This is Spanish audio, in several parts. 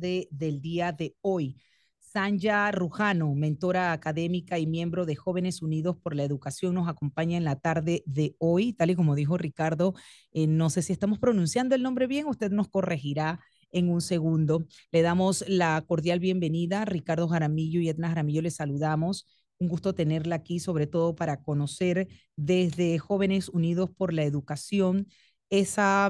del día de hoy. Sanja Rujano, mentora académica y miembro de Jóvenes Unidos por la Educación, nos acompaña en la tarde de hoy. Tal y como dijo Ricardo, no sé si estamos pronunciando el nombre bien, usted nos corregirá en un segundo. Le damos la cordial bienvenida. Ricardo Jaramillo y Edna Jaramillo, les saludamos. Un gusto tenerla aquí, sobre todo para conocer desde Jóvenes Unidos por la Educación esa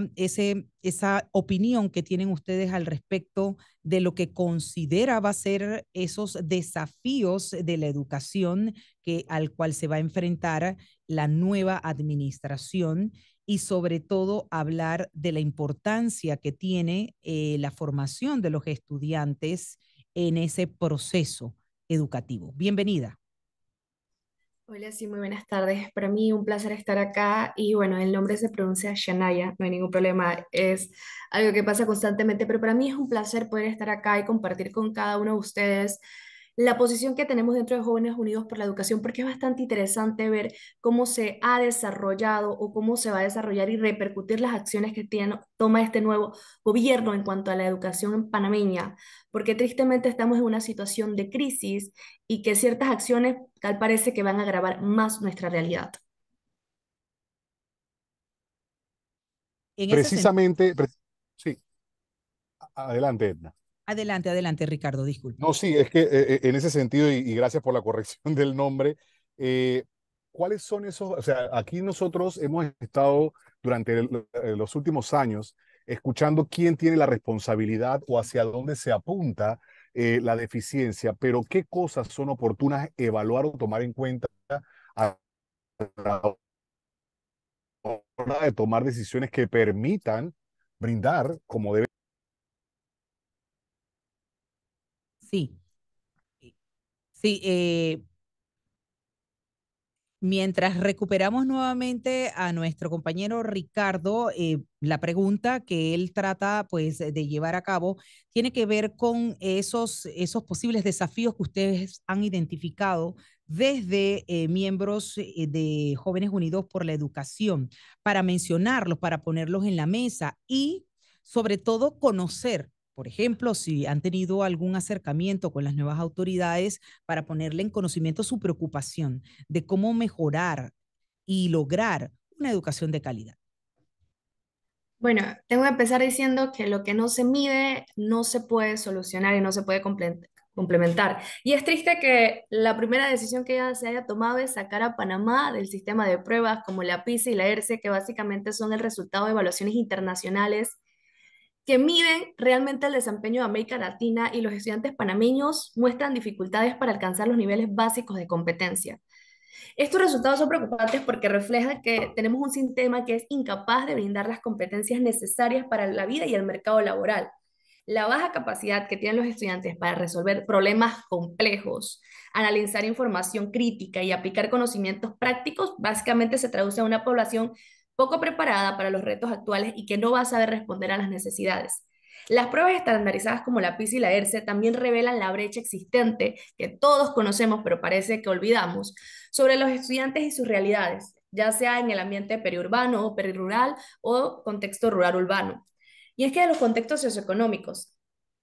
opinión que tienen ustedes al respecto de lo que considera va a ser esos desafíos de la educación al cual se va a enfrentar la nueva administración y sobre todo hablar de la importancia que tiene la formación de los estudiantes en ese proceso educativo. Bienvenida. Hola, sí, muy buenas tardes. Para mí un placer estar acá y bueno, el nombre se pronuncia Shanaya, no hay ningún problema, es algo que pasa constantemente, pero para mí es un placer poder estar acá y compartir con cada uno de ustedes la posición que tenemos dentro de Jóvenes Unidos por la Educación, porque es bastante interesante ver cómo se ha desarrollado o cómo se va a desarrollar y repercutir las acciones que toma este nuevo gobierno en cuanto a la educación panameña, porque tristemente estamos en una situación de crisis y que ciertas acciones tal parece que van a agravar más nuestra realidad. En ese sentido, Precisamente, sí, adelante, Edna. adelante, adelante, Ricardo, disculpe. No, sí, es que en ese sentido, y gracias por la corrección del nombre, eh, ¿cuáles son esos? O sea, aquí nosotros hemos estado durante los últimos años escuchando quién tiene la responsabilidad o hacia dónde se apunta la deficiencia, pero qué cosas son oportunas evaluar o tomar en cuenta a la hora de tomar decisiones que permitan brindar como debe. Sí, sí, mientras recuperamos nuevamente a nuestro compañero Ricardo, la pregunta que él trata pues de llevar a cabo tiene que ver con esos posibles desafíos que ustedes han identificado desde miembros de Jóvenes Unidos por la Educación, para mencionarlos, para ponerlos en la mesa y sobre todo conocer. Por ejemplo, si han tenido algún acercamiento con las nuevas autoridades para ponerle en conocimiento su preocupación de cómo mejorar y lograr una educación de calidad. Bueno, tengo que empezar diciendo que lo que no se mide no se puede solucionar y no se puede complementar. Y es triste que la primera decisión que ya se haya tomado es sacar a Panamá del sistema de pruebas como la PISA y la ERCE, que básicamente son el resultado de evaluaciones internacionales que miden realmente el desempeño de América Latina, y los estudiantes panameños muestran dificultades para alcanzar los niveles básicos de competencia. Estos resultados son preocupantes porque reflejan que tenemos un sistema que es incapaz de brindar las competencias necesarias para la vida y el mercado laboral. La baja capacidad que tienen los estudiantes para resolver problemas complejos, analizar información crítica y aplicar conocimientos prácticos, básicamente se traduce a una población poco preparada para los retos actuales y que no va a saber responder a las necesidades. Las pruebas estandarizadas como la PISA y la ERCE también revelan la brecha existente que todos conocemos pero parece que olvidamos sobre los estudiantes y sus realidades, ya sea en el ambiente periurbano o perirural o contexto rural-urbano. Y es que los contextos socioeconómicos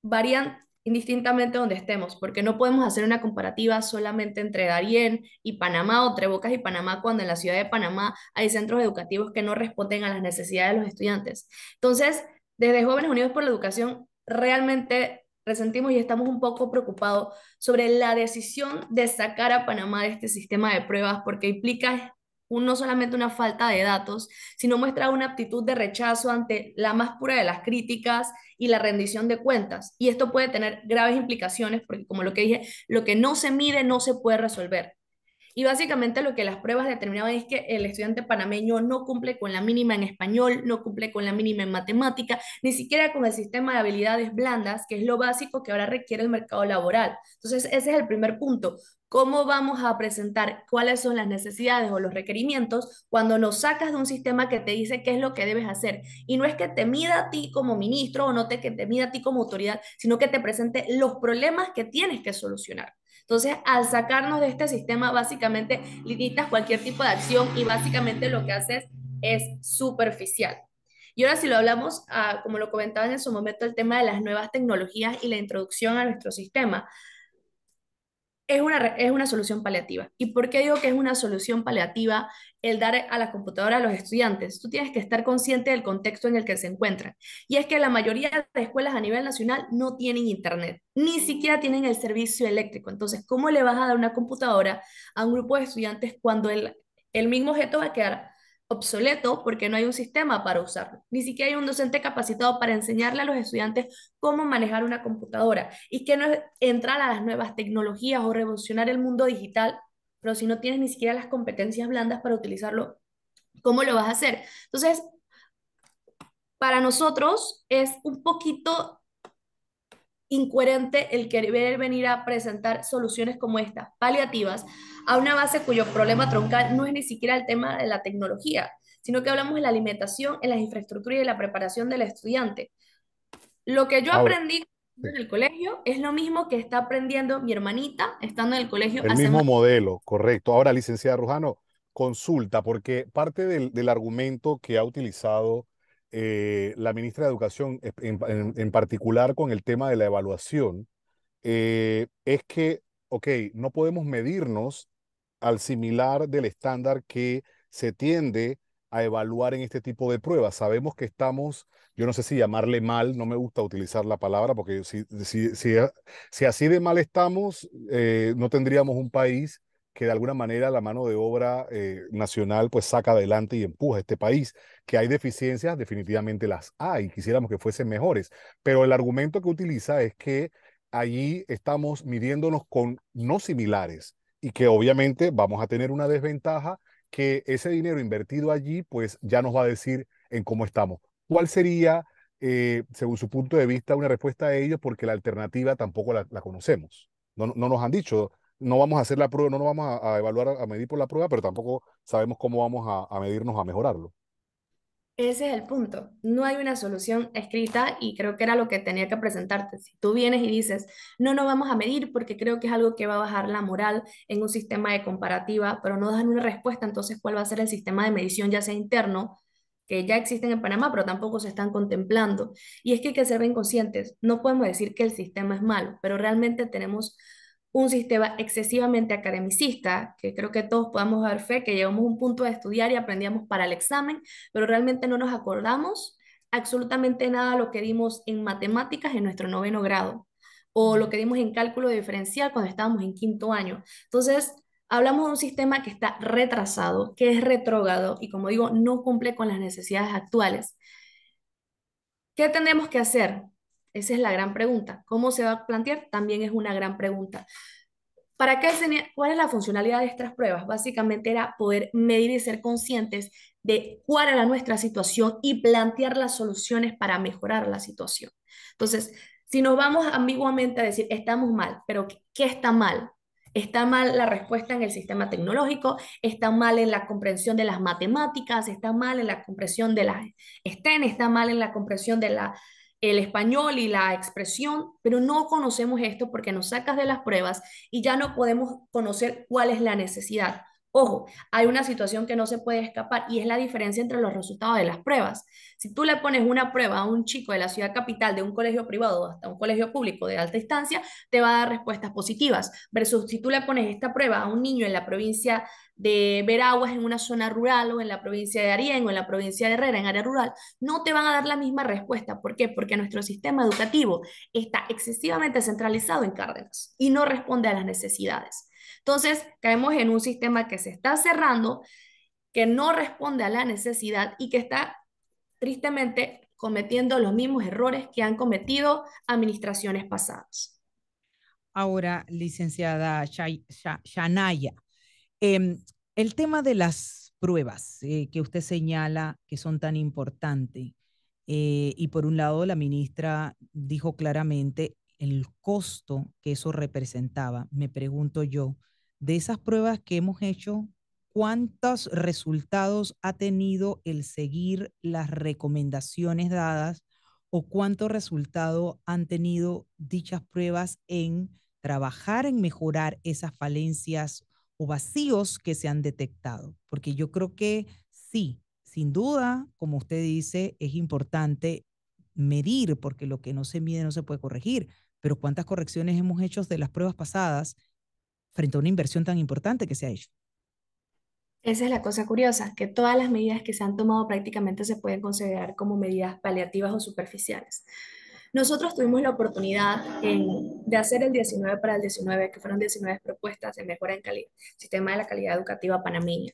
varían indistintamente donde estemos, porque no podemos hacer una comparativa solamente entre Darién y Panamá o entre Bocas y Panamá, cuando en la ciudad de Panamá hay centros educativos que no responden a las necesidades de los estudiantes. Entonces, desde Jóvenes Unidos por la Educación, realmente resentimos y estamos un poco preocupados sobre la decisión de sacar a Panamá de este sistema de pruebas, porque implica no solamente una falta de datos, sino muestra una actitud de rechazo ante la más pura de las críticas y la rendición de cuentas. Y esto puede tener graves implicaciones porque, como lo que dije, lo que no se mide no se puede resolver. Y básicamente lo que las pruebas determinaban es que el estudiante panameño no cumple con la mínima en español, no cumple con la mínima en matemática, ni siquiera con el sistema de habilidades blandas, que es lo básico que ahora requiere el mercado laboral. Entonces, ese es el primer punto. ¿Cómo vamos a presentar cuáles son las necesidades o los requerimientos cuando nos sacas de un sistema que te dice qué es lo que debes hacer? Y no es que te mida a ti como ministro o no que te mida a ti como autoridad, sino que te presente los problemas que tienes que solucionar. Entonces, al sacarnos de este sistema, básicamente limitas cualquier tipo de acción y básicamente lo que haces es superficial. Y ahora si lo hablamos, como lo comentaba en su momento, el tema de las nuevas tecnologías y la introducción a nuestro sistema, es una solución paliativa. ¿Y por qué digo que es una solución paliativa el dar a la computadora a los estudiantes? Tú tienes que estar consciente del contexto en el que se encuentran. Y es que la mayoría de escuelas a nivel nacional no tienen internet, ni siquiera tienen el servicio eléctrico. Entonces, ¿cómo le vas a dar una computadora a un grupo de estudiantes cuando el mismo objeto va a quedar obsoleto porque no hay un sistema para usarlo? Ni siquiera hay un docente capacitado para enseñarle a los estudiantes cómo manejar una computadora. Y que no es entrar a las nuevas tecnologías o revolucionar el mundo digital, pero si no tienes ni siquiera las competencias blandas para utilizarlo, ¿cómo lo vas a hacer? Entonces, para nosotros es un poquito incoherente el querer venir a presentar soluciones como estas, paliativas, a una base cuyo problema troncal no es ni siquiera el tema de la tecnología, sino que hablamos de la alimentación en las infraestructuras y de la preparación del estudiante. Lo que yo Ahora, aprendí sí, en el colegio es lo mismo que está aprendiendo mi hermanita estando en el colegio el hace mismo más. modelo, correcto. Ahora, licenciada Rujano, consulta, porque parte del argumento que ha utilizado la ministra de Educación, en particular con el tema de la evaluación, es que, ok, no podemos medirnos al similar del estándar que se tiende a evaluar en este tipo de pruebas. Sabemos que estamos, yo no sé si llamarle mal, no me gusta utilizar la palabra, porque si así de mal estamos, no tendríamos un país que de alguna manera la mano de obra nacional pues saca adelante y empuja a este país. Que hay deficiencias, definitivamente las hay, quisiéramos que fuesen mejores, pero el argumento que utiliza es que allí estamos midiéndonos con no similares y que obviamente vamos a tener una desventaja que ese dinero invertido allí pues ya nos va a decir en cómo estamos. ¿Cuál sería, según su punto de vista, una respuesta a ello? Porque la alternativa tampoco la conocemos. No nos han dicho, no vamos a hacer la prueba, no nos vamos a evaluar, a medir por la prueba, pero tampoco sabemos cómo vamos a medirnos, a mejorarlo. Ese es el punto. No hay una solución escrita y creo que era lo que tenía que presentarte. Si tú vienes y dices, no, no vamos a medir porque creo que es algo que va a bajar la moral en un sistema de comparativa, pero no dan una respuesta, entonces, ¿cuál va a ser el sistema de medición, ya sea interno, que ya existen en Panamá, pero tampoco se están contemplando? Y es que hay que ser bien conscientes. No podemos decir que el sistema es malo, pero realmente tenemos un sistema excesivamente academicista, que creo que todos podamos dar fe, que llegamos a un punto de estudiar y aprendíamos para el examen, pero realmente no nos acordamos absolutamente nada de lo que dimos en matemáticas en nuestro noveno grado o lo que dimos en cálculo diferencial cuando estábamos en quinto año. Entonces, hablamos de un sistema que está retrasado, que es retrógrado y, como digo, no cumple con las necesidades actuales. ¿Qué tenemos que hacer? Esa es la gran pregunta. ¿Cómo se va a plantear? También es una gran pregunta. ¿Cuál es la funcionalidad de estas pruebas? Básicamente era poder medir y ser conscientes de cuál era nuestra situación y plantear las soluciones para mejorar la situación. Entonces, si nos vamos ambiguamente a decir, estamos mal, pero ¿qué está mal? Está mal la respuesta en el sistema tecnológico, está mal en la comprensión de las matemáticas, está mal en la comprensión de las STEM, está mal en la comprensión de el español y la expresión, pero no conocemos esto porque nos sacas de las pruebas y ya no podemos conocer cuál es la necesidad. Ojo, hay una situación que no se puede escapar y es la diferencia entre los resultados de las pruebas. Si tú le pones una prueba a un chico de la ciudad capital, de un colegio privado hasta un colegio público de alta instancia, te va a dar respuestas positivas. Versus si tú le pones esta prueba a un niño en la provincia de Veraguas, en una zona rural, o en la provincia de Darién, o en la provincia de Herrera, en área rural, no te van a dar la misma respuesta. ¿Por qué? Porque nuestro sistema educativo está excesivamente centralizado en Cárdenas y no responde a las necesidades. Entonces, caemos en un sistema que se está cerrando, que no responde a la necesidad y que está tristemente cometiendo los mismos errores que han cometido administraciones pasadas. Ahora, licenciada Shanaya, em, el tema de las pruebas que usted señala que son tan importantes, y por un lado la ministra dijo claramente el costo que eso representaba. Me pregunto yo, de esas pruebas que hemos hecho, ¿cuántos resultados ha tenido el seguir las recomendaciones dadas o cuánto resultado han tenido dichas pruebas en trabajar en mejorar esas falencias o vacíos que se han detectado? Porque yo creo que sí, Sin duda, como usted dice, es importante medir, porque lo que no se mide no se puede corregir. Pero ¿cuántas correcciones hemos hecho de las pruebas pasadas frente a una inversión tan importante que se ha hecho? Esa es la cosa curiosa, que todas las medidas que se han tomado prácticamente se pueden considerar como medidas paliativas o superficiales. Nosotros tuvimos la oportunidad de hacer el 19 para el 19, que fueron 19 propuestas de mejora en sistema de la calidad educativa panameña.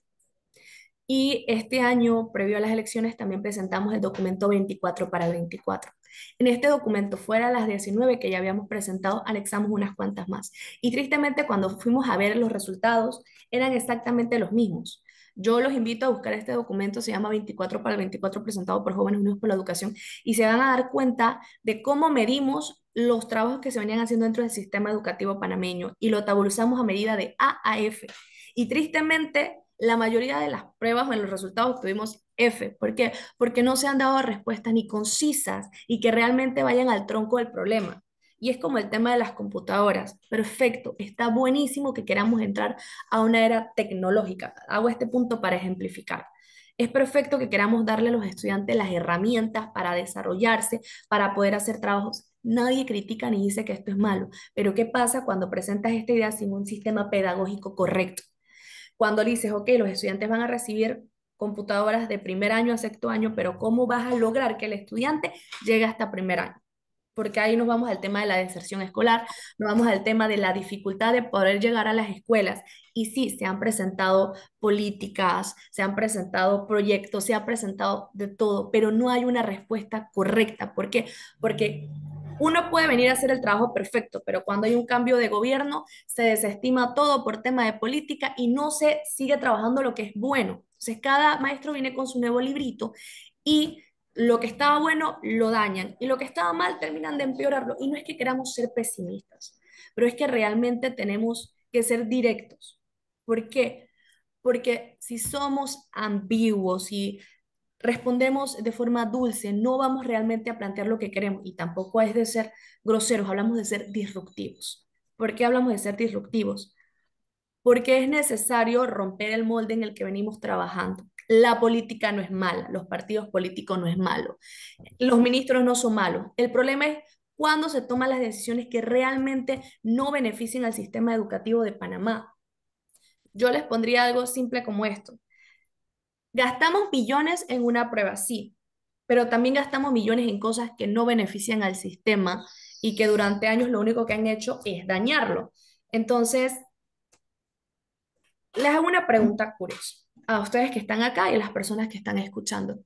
Y este año, previo a las elecciones, también presentamos el documento 24 para el 24. En este documento, fuera de las 19 que ya habíamos presentado, anexamos unas cuantas más. Y tristemente, cuando fuimos a ver los resultados, eran exactamente los mismos. Yo los invito a buscar este documento, se llama 24 para el 24, presentado por Jóvenes Unidos por la Educación, y se van a dar cuenta de cómo medimos los trabajos que se venían haciendo dentro del sistema educativo panameño y lo tabulizamos a medida de A a F. Y tristemente, la mayoría de las pruebas o en los resultados tuvimos F. ¿Por qué? Porque no se han dado respuestas ni concisas y que realmente vayan al tronco del problema. Y es como el tema de las computadoras. Perfecto, está buenísimo que queramos entrar a una era tecnológica. Hago este punto para ejemplificar. Es perfecto que queramos darle a los estudiantes las herramientas para desarrollarse, para poder hacer trabajos. Nadie critica ni dice que esto es malo, pero ¿qué pasa cuando presentas esta idea sin un sistema pedagógico correcto? Cuando le dices, ok, los estudiantes van a recibir computadoras de primer año a sexto año, pero ¿cómo vas a lograr que el estudiante llegue hasta primer año? Porque ahí nos vamos al tema de la deserción escolar, nos vamos al tema de la dificultad de poder llegar a las escuelas. Y sí, se han presentado políticas, se han presentado proyectos, se ha presentado de todo, pero no hay una respuesta correcta. ¿Por qué? Porque uno puede venir a hacer el trabajo perfecto, pero cuando hay un cambio de gobierno, se desestima todo por tema de política y no se sigue trabajando lo que es bueno. Entonces, cada maestro viene con su nuevo librito y lo que estaba bueno lo dañan y lo que estaba mal terminan de empeorarlo. Y no es que queramos ser pesimistas, pero es que realmente tenemos que ser directos. ¿Por qué? Porque si somos ambiguos y respondemos de forma dulce, no vamos realmente a plantear lo que queremos y tampoco es de ser groseros, hablamos de ser disruptivos. ¿Por qué hablamos de ser disruptivos? Porque es necesario romper el molde en el que venimos trabajando. La política no es mala, los partidos políticos no es malo, los ministros no son malos. El problema es cuando se toman las decisiones que realmente no beneficien al sistema educativo de Panamá. Yo les pondría algo simple como esto. Gastamos millones en una prueba, sí, pero también gastamos millones en cosas que no benefician al sistema y que durante años lo único que han hecho es dañarlo. Entonces, les hago una pregunta curiosa a ustedes que están acá y a las personas que están escuchando.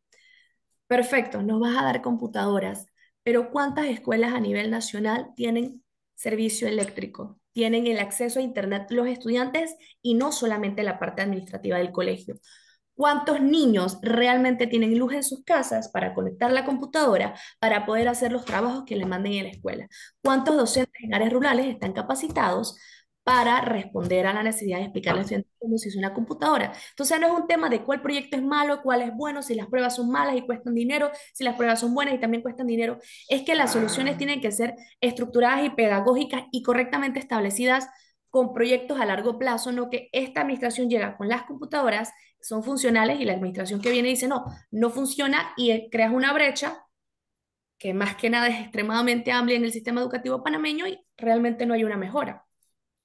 Perfecto, nos vas a dar computadoras, pero ¿cuántas escuelas a nivel nacional tienen servicio eléctrico? Tienen el acceso a Internet los estudiantes y no solamente la parte administrativa del colegio. ¿Cuántos niños realmente tienen luz en sus casas para conectar la computadora para poder hacer los trabajos que le manden en la escuela? ¿Cuántos docentes en áreas rurales están capacitados para responder a la necesidad de explicarle al estudiante cómo se usa una computadora? Entonces no es un tema de cuál proyecto es malo, cuál es bueno, si las pruebas son malas y cuestan dinero, si las pruebas son buenas y también cuestan dinero. Es que las soluciones tienen que ser estructuradas y pedagógicas y correctamente establecidas con proyectos a largo plazo, no que esta administración llega con las computadoras, son funcionales y la administración que viene dice, no, no funciona y creas una brecha que más que nada es extremadamente amplia en el sistema educativo panameño y realmente no hay una mejora.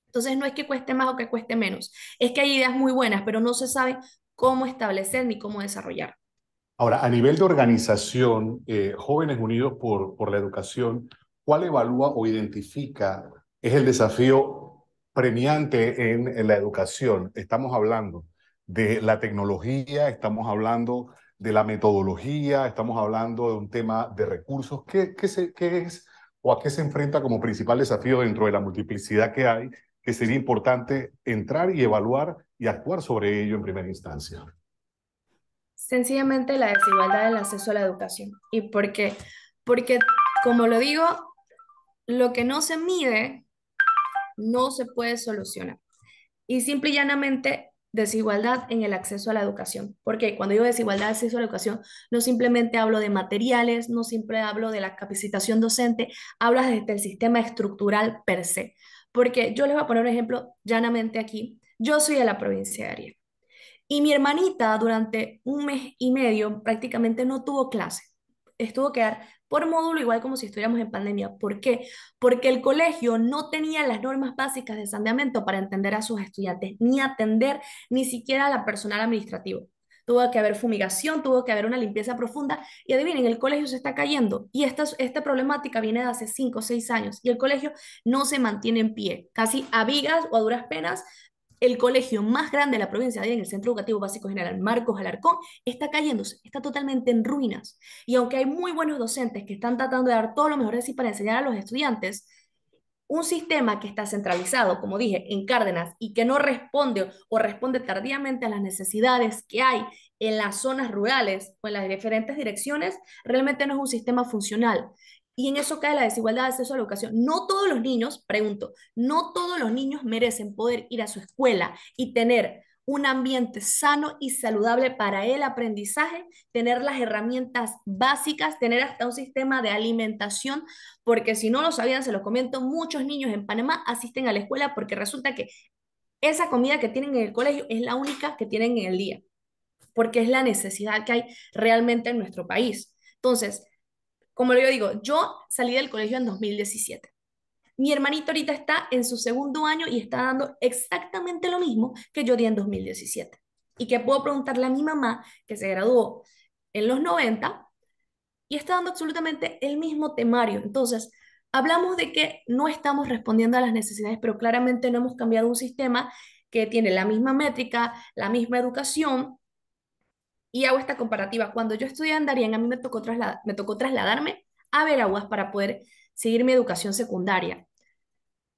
Entonces no es que cueste más o que cueste menos, es que hay ideas muy buenas, pero no se sabe cómo establecer ni cómo desarrollar. Ahora, a nivel de organización, Jóvenes Unidos por la Educación, ¿cuál evalúa o identifica es el desafío premiante en la educación? Estamos hablando de la tecnología, estamos hablando de la metodología, estamos hablando de un tema de recursos. ¿Qué es o a qué se enfrenta como principal desafío dentro de la multiplicidad que hay, que sería importante entrar y evaluar y actuar sobre ello en primera instancia? Sencillamente la desigualdad en el acceso a la educación. ¿Y por qué? Porque, como lo digo, lo que no se mide no se puede solucionar. Y simple y llanamente desigualdad en el acceso a la educación. Porque cuando digo desigualdad de acceso a la educación, no simplemente hablo de materiales, no siempre hablo de la capacitación docente, hablo desde el sistema estructural per se. Porque yo les voy a poner un ejemplo llanamente aquí. Yo soy de la provincia de Arica. Y mi hermanita durante un mes y medio prácticamente no tuvo clase. Estuvo que dar por módulo, igual como si estuviéramos en pandemia. ¿Por qué? Porque el colegio no tenía las normas básicas de saneamiento para entender a sus estudiantes, ni atender ni siquiera a la personal administrativo. Tuvo que haber fumigación, tuvo que haber una limpieza profunda. Y adivinen, el colegio se está cayendo. Y esta problemática viene de hace 5 o 6 años. Y el colegio no se mantiene en pie. Casi a vigas o a duras penas el colegio más grande de la provincia, en el Centro Educativo Básico General Marcos Alarcón, está cayéndose, está totalmente en ruinas. Y aunque hay muy buenos docentes que están tratando de dar todo lo mejor de sí para enseñar a los estudiantes, un sistema que está centralizado, como dije, en Cárdenas y que no responde o responde tardíamente a las necesidades que hay en las zonas rurales o en las diferentes direcciones, realmente no es un sistema funcional. Y en eso cae la desigualdad de acceso a la educación. No todos los niños, pregunto, no todos los niños merecen poder ir a su escuela y tener un ambiente sano y saludable para el aprendizaje, tener las herramientas básicas, tener hasta un sistema de alimentación, porque si no lo sabían, se los comento, muchos niños en Panamá asisten a la escuela porque resulta que esa comida que tienen en el colegio es la única que tienen en el día, porque es la necesidad que hay realmente en nuestro país. Entonces, como yo digo, yo salí del colegio en 2017. Mi hermanito ahorita está en su segundo año y está dando exactamente lo mismo que yo di en 2017. Y que puedo preguntarle a mi mamá, que se graduó en los 90 y está dando absolutamente el mismo temario. Entonces, hablamos de que no estamos respondiendo a las necesidades, pero claramente no hemos cambiado un sistema que tiene la misma métrica, la misma educación. Y hago esta comparativa. Cuando yo estudié en Darien, a mí me tocó trasladarme a Veraguas para poder seguir mi educación secundaria.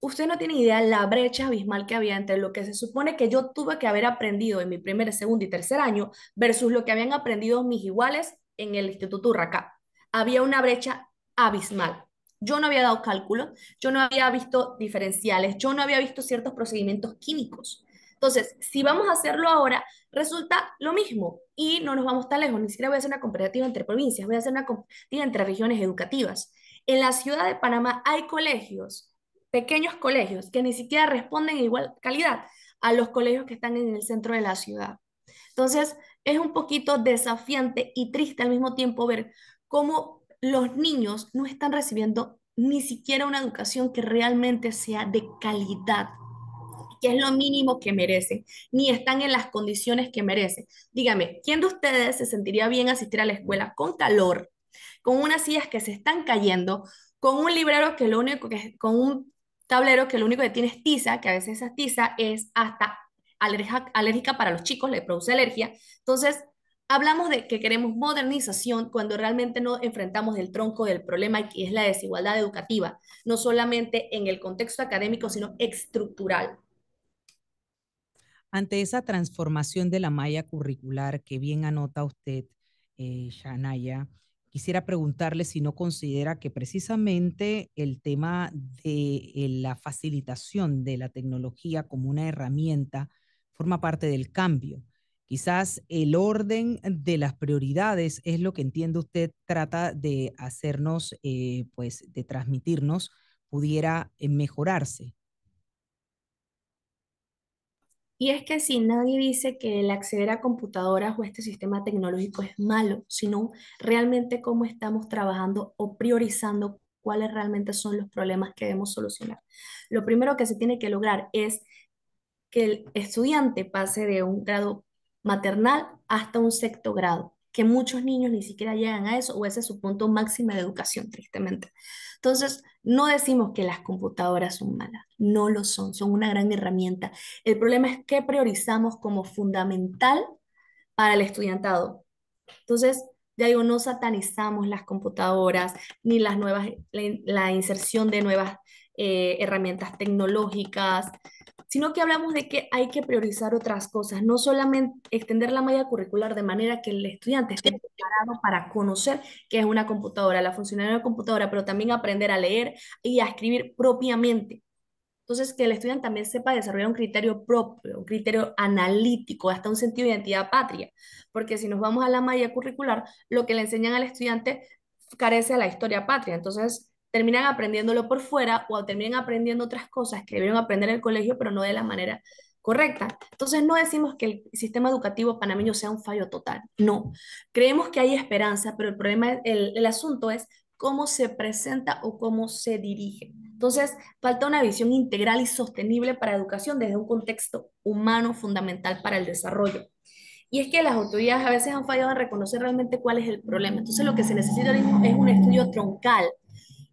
Usted no tiene idea la brecha abismal que había entre lo que se supone que yo tuve que haber aprendido en mi primer, segundo y tercer año versus lo que habían aprendido mis iguales en el Instituto Urracá. Había una brecha abismal. Yo no había dado cálculo, yo no había visto diferenciales, yo no había visto ciertos procedimientos químicos. Entonces, si vamos a hacerlo ahora, resulta lo mismo y no nos vamos tan lejos. Ni siquiera voy a hacer una comparativa entre provincias, voy a hacer una comparativa entre regiones educativas. En la ciudad de Panamá hay colegios, pequeños colegios que ni siquiera responden en igual calidad a los colegios que están en el centro de la ciudad. Entonces, es un poquito desafiante y triste al mismo tiempo ver cómo los niños no están recibiendo ni siquiera una educación que realmente sea de calidad, que es lo mínimo que merecen, ni están en las condiciones que merecen. Dígame, ¿quién de ustedes se sentiría bien asistir a la escuela con calor, con unas sillas que se están cayendo, con un librero que lo único que, con un tablero que lo único que tiene es tiza, que a veces esa tiza es hasta alérgica para los chicos, le produce alergia? Entonces, hablamos de que queremos modernización cuando realmente no enfrentamos el tronco del problema, que es la desigualdad educativa, no solamente en el contexto académico, sino estructural. Ante esa transformación de la malla curricular que bien anota usted, Shanaya, quisiera preguntarle si no considera que precisamente el tema de la facilitación de la tecnología como una herramienta forma parte del cambio. Quizás el orden de las prioridades es lo que entiende usted trata de hacernos, pues de transmitirnos, pudiera mejorarse. Y es que si nadie dice que el acceder a computadoras o este sistema tecnológico es malo, sino realmente cómo estamos trabajando o priorizando cuáles realmente son los problemas que debemos solucionar. Lo primero que se tiene que lograr es que el estudiante pase de un grado maternal hasta un sexto grado, que muchos niños ni siquiera llegan a eso o ese es su punto máximo de educación, tristemente. Entonces, no decimos que las computadoras son malas, no lo son, son una gran herramienta. El problema es que priorizamos como fundamental para el estudiantado. Entonces, ya digo, no satanizamos las computadoras ni las nuevas, la inserción de nuevas herramientas tecnológicas, sino que hablamos de que hay que priorizar otras cosas, no solamente extender la malla curricular de manera que el estudiante esté preparado para conocer qué es una computadora, la funcionalidad de una computadora, pero también aprender a leer y a escribir propiamente. Entonces, que el estudiante también sepa desarrollar un criterio propio, un criterio analítico, hasta un sentido de identidad patria, porque si nos vamos a la malla curricular, lo que le enseñan al estudiante carece de la historia patria, entonces terminan aprendiéndolo por fuera o terminan aprendiendo otras cosas que debieron aprender en el colegio, pero no de la manera correcta. Entonces no decimos que el sistema educativo panameño sea un fallo total, no. Creemos que hay esperanza, pero el problema, el asunto es cómo se presenta o cómo se dirige. Entonces, falta una visión integral y sostenible para la educación desde un contexto humano fundamental para el desarrollo. Y es que las autoridades a veces han fallado en reconocer realmente cuál es el problema. Entonces, lo que se necesita ahora mismo es un estudio troncal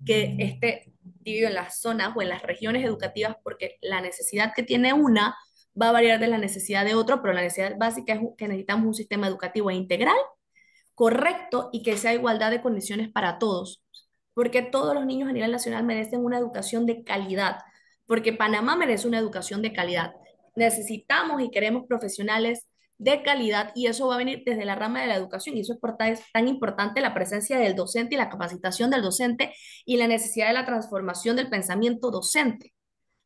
que esté dividido en las zonas o en las regiones educativas, porque la necesidad que tiene una va a variar de la necesidad de otro, pero la necesidad básica es que necesitamos un sistema educativo integral, correcto y que sea igualdad de condiciones para todos, porque todos los niños a nivel nacional merecen una educación de calidad, porque Panamá merece una educación de calidad. Necesitamos y queremos profesionales de calidad y eso va a venir desde la rama de la educación y eso es tan importante la presencia del docente y la capacitación del docente y la necesidad de la transformación del pensamiento docente.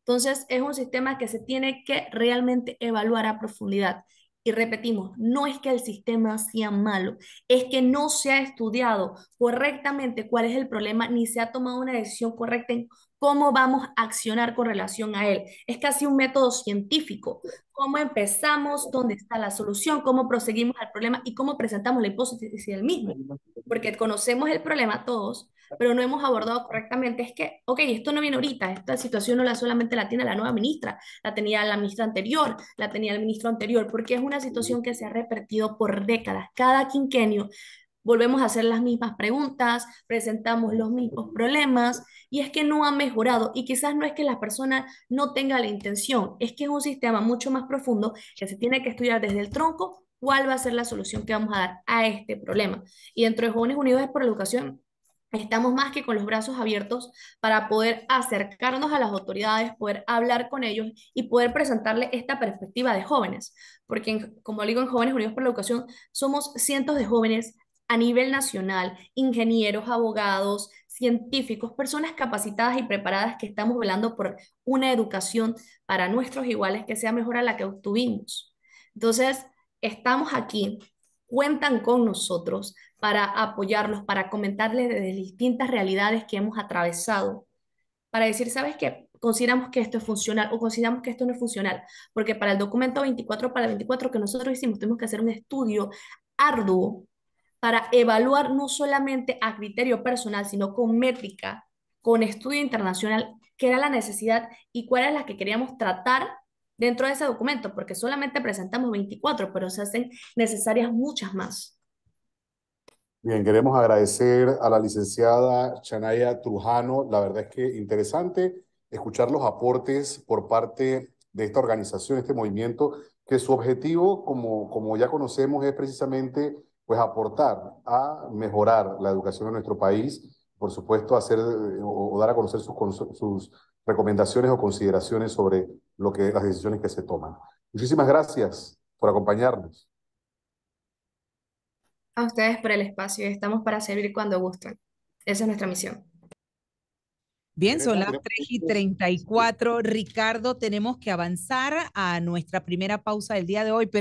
Entonces, es un sistema que se tiene que realmente evaluar a profundidad. Y repetimos, no es que el sistema sea malo, es que no se ha estudiado correctamente cuál es el problema, ni se ha tomado una decisión correcta en cómo vamos a accionar con relación a él. Es casi un método científico. ¿Cómo empezamos? ¿Dónde está la solución? ¿Cómo proseguimos al problema? ¿Y cómo presentamos la hipótesis del mismo? Porque conocemos el problema todos, pero no hemos abordado correctamente, es que, ok, esto no viene ahorita, esta situación no la solamente la tiene la nueva ministra, la tenía la ministra anterior, la tenía el ministro anterior, porque es una situación que se ha repetido por décadas. Cada quinquenio volvemos a hacer las mismas preguntas, presentamos los mismos problemas, y es que no ha mejorado, y quizás no es que la persona no tenga la intención, es que es un sistema mucho más profundo que se tiene que estudiar desde el tronco cuál va a ser la solución que vamos a dar a este problema. Y dentro de Jóvenes Unidos por la Educación, estamos más que con los brazos abiertos para poder acercarnos a las autoridades, poder hablar con ellos y poder presentarle esta perspectiva de jóvenes. Porque, como digo, en Jóvenes Unidos por la Educación somos cientos de jóvenes a nivel nacional, ingenieros, abogados, científicos, personas capacitadas y preparadas que estamos velando por una educación para nuestros iguales que sea mejor a la que obtuvimos. Entonces, estamos aquí, cuentan con nosotros para apoyarlos, para comentarles de distintas realidades que hemos atravesado, para decir, ¿sabes qué? Consideramos que esto es funcional o consideramos que esto no es funcional, porque para el documento 24 para 24 que nosotros hicimos, tuvimos que hacer un estudio arduo para evaluar no solamente a criterio personal, sino con métrica, con estudio internacional, qué era la necesidad y cuál era la que queríamos tratar dentro de ese documento, porque solamente presentamos 24, pero se hacen necesarias muchas más. Bien, queremos agradecer a la licenciada Chanaya Trujano. La verdad es que interesante escuchar los aportes por parte de esta organización, este movimiento, que su objetivo, como ya conocemos, es precisamente pues, aportar a mejorar la educación en nuestro país, por supuesto, hacer o dar a conocer sus recomendaciones o consideraciones sobre las decisiones que se toman. Muchísimas gracias por acompañarnos. A ustedes por el espacio y estamos para servir cuando gusten. Esa es nuestra misión. Bien, son las Tenemos 3:34. Ricardo, tenemos que avanzar a nuestra primera pausa del día de hoy.